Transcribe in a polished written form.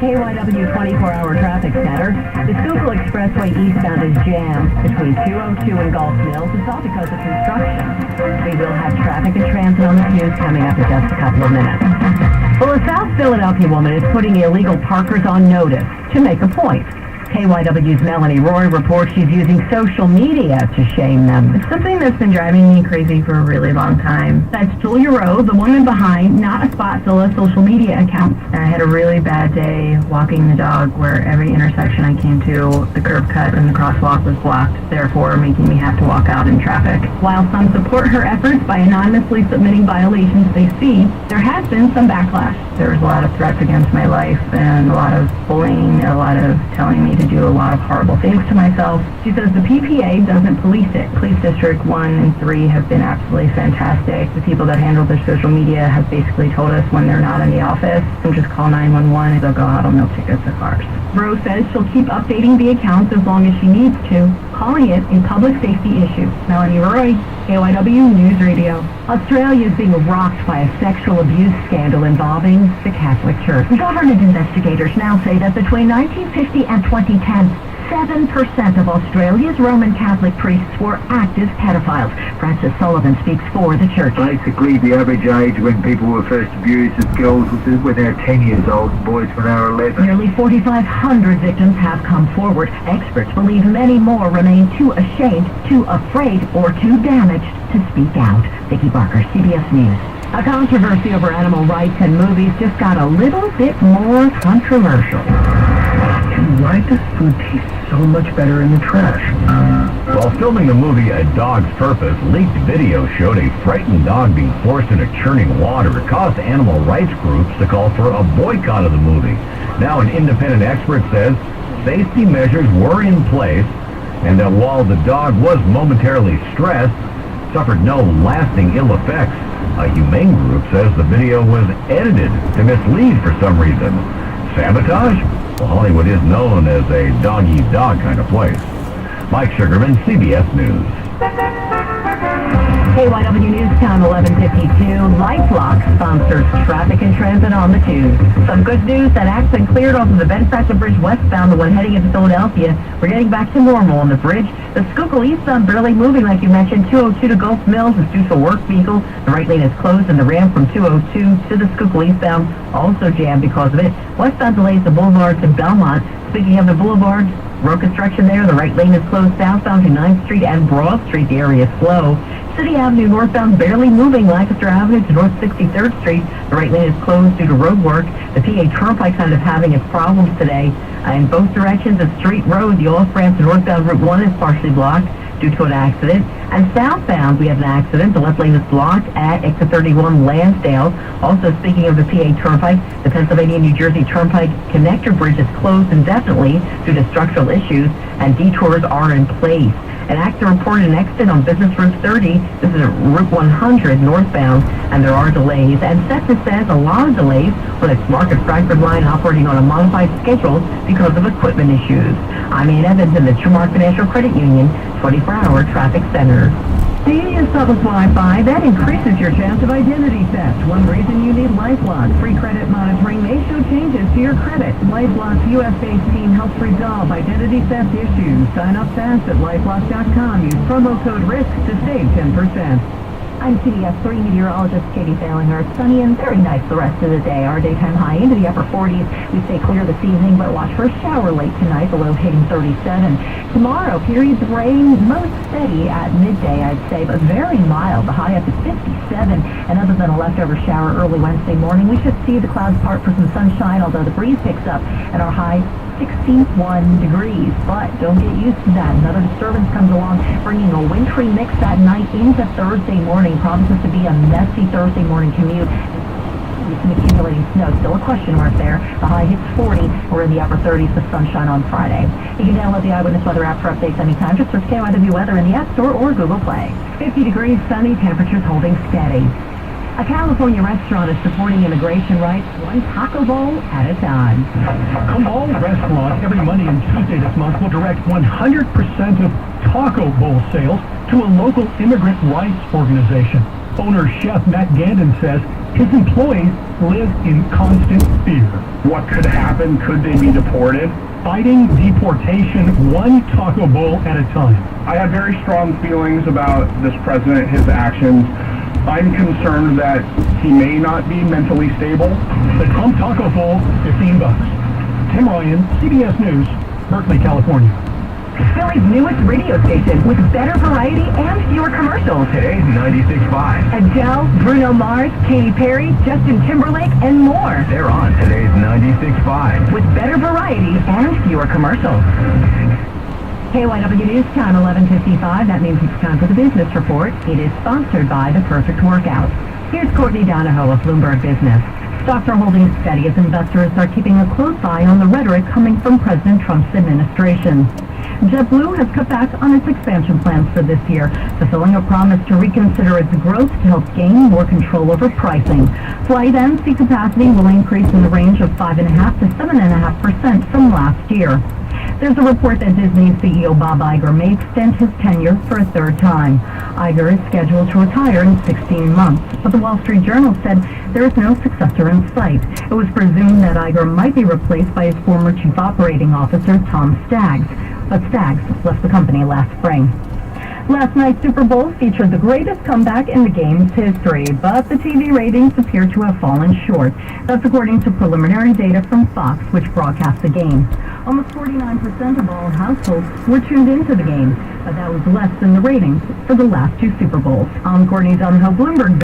KYW 24-hour traffic center. The Schuylkill Expressway eastbound is jammed between 202 and Gulf Mills. It's all because of construction. We will have traffic and transit on the news coming up in just a couple of minutes. Well, a South Philadelphia woman is putting illegal parkers on notice to make a point. KYW's Melanie Roy reports she's using social media to shame them. It's something that's been driving me crazy for a really long time. That's Julia Rowe, the woman behind Not a Spotzilla social media account. I had a really bad day walking the dog where every intersection I came to, the curb cut and the crosswalk was blocked, therefore making me have to walk out in traffic. While some support her efforts by anonymously submitting violations they see, there has been some backlash. There was a lot of threats against my life and a lot of bullying, a lot of telling me to do a lot of horrible things to myself. She says the PPA doesn't police it. Police District 1 and 3 have been absolutely fantastic. The people that handle their social media have basically told us when they're not in the office, and just call 911, they'll go out on no tickets of cars. Rose says she'll keep updating the accounts as long as she needs to, calling it a public safety issue. Melanie Roy, KYW News Radio. Australia is being rocked by a sexual abuse scandal involving the Catholic Church. Government investigators now say that between 1950 and 2010, 7% of Australia's Roman Catholic priests were active pedophiles. Francis Sullivan speaks for the church. Basically, the average age when people were first abused as girls was when they were 10 years old, boys when they were 11. Nearly 4,500 victims have come forward. Experts believe many more remain too ashamed, too afraid, or too damaged to speak out. Vicki Barker, CBS News. A controversy over animal rights in movies just got a little bit more controversial. Why does food taste so much better in the trash? While filming the movie A Dog's Purpose, leaked video showed a frightened dog being forced into churning water. It caused animal rights groups to call for a boycott of the movie. Now an independent expert says safety measures were in place and that while the dog was momentarily stressed, suffered no lasting ill effects. A humane group says the video was edited to mislead for some reason. Sabotage? Well, Hollywood is known as a dog-eat-dog kind of place. Mike Sugarman, CBS News. KYW News Time 11:52. LifeLock sponsors traffic and transit on the tube. Some good news, that accident cleared off of the Benefactor Bridge westbound, the one heading into Philadelphia. We're getting back to normal on the bridge. The Schuylkill eastbound barely moving, like you mentioned. 202 to Gulf Mills is due to a work vehicle. The right lane is closed, and the ramp from 202 to the Schuylkill eastbound also jammed because of it. Westbound delays the boulevard to Belmont. Speaking of the boulevard, road construction there. The right lane is closed southbound to 9th Street and Broad Street. The area is slow. City Avenue northbound barely moving. Lancaster Avenue to North 63rd Street. The right lane is closed due to road work. The PA Turnpike kind of having its problems today. In both directions, a straight road. The off-ramp to northbound Route 1 is partially blocked due to an accident. And southbound, we have an accident. The left lane is blocked at Exit 31 Lansdale. Also, speaking of the PA Turnpike, the Pennsylvania-New Jersey Turnpike connector bridge is closed indefinitely due to structural issues, and detours are in place. An accident reported in Exton on Business Route 30. This is Route 100 northbound, and there are delays. And SEPTA says a lot of delays on its Market Frankford line operating on a modified schedule because of equipment issues. I'm Ann Evans in the Trumark Financial Credit Union 24-hour traffic center. Convenience public Wi-Fi, that increases your chance of identity theft. One reason you need LifeLock. Free credit monitoring may show changes to your credit. LifeLock's U.S.-based team helps resolve identity theft issues. Sign up fast at LifeLock.com. Use promo code RISK to save 10%. I'm CBS 3 meteorologist Katie Salinger. It's sunny and very nice the rest of the day. Our daytime high into the upper 40s. We stay clear this evening, but watch for a shower late tonight, the low hitting 37. Tomorrow, periods of rain, most steady at midday, I'd say, but very mild. The high up to 57. And other than a leftover shower early Wednesday morning, we should see the clouds part for some sunshine, although the breeze picks up, and our high 61 degrees, but don't get used to that. Another disturbance comes along, bringing a wintry mix that night into Thursday morning. Promises to be a messy Thursday morning commute. Some accumulating snow, still a question mark there. The high hits 40. We're in the upper 30s with sunshine on Friday. You can download the Eyewitness Weather app for updates anytime. Just search KYW Weather in the App Store or Google Play. 50 degrees, sunny, temperatures holding steady. A California restaurant is supporting immigration rights, one taco bowl at a time. Kamal Restaurant every Monday and Tuesday this month will direct 100% of taco bowl sales to a local immigrant rights organization. Owner Chef Matt Gandon says His employees live in constant fear. What could happen? Could they be deported? Fighting deportation one taco bowl at a time. I have very strong feelings about this president, his actions. I'm concerned that he may not be mentally stable. The Trump taco bowl, $15. Tim Ryan, CBS News, Berkeley, California. Philly's newest radio station with better variety and fewer commercials. Today's 96.5. Adele, Bruno Mars, Katy Perry, Justin Timberlake, and more. They're on today's 96.5. With better variety and fewer commercials. KYW News Time 11:55. That means it's time for the business report. It is sponsored by The Perfect Workout. Here's Courtney Donahoe of Bloomberg Business. Stocks are holding steady as investors are keeping a close eye on the rhetoric coming from President Trump's administration. JetBlue has cut back on its expansion plans for this year, fulfilling a promise to reconsider its growth to help gain more control over pricing. Flight and seat capacity will increase in the range of 5.5% to 7.5% from last year. There's a report that Disney CEO Bob Iger may extend his tenure for a third time. Iger is scheduled to retire in 16 months, but the Wall Street Journal said there is no successor in sight. It was presumed that Iger might be replaced by his former chief operating officer, Tom Staggs, but Staggs left the company last spring. Last night's Super Bowl featured the greatest comeback in the game's history, but the TV ratings appear to have fallen short. That's according to preliminary data from Fox, which broadcasts the game. Almost 49% of all households were tuned into the game, but that was less than the ratings for the last two Super Bowls. I'm Courtney Donahoe, Bloomberg.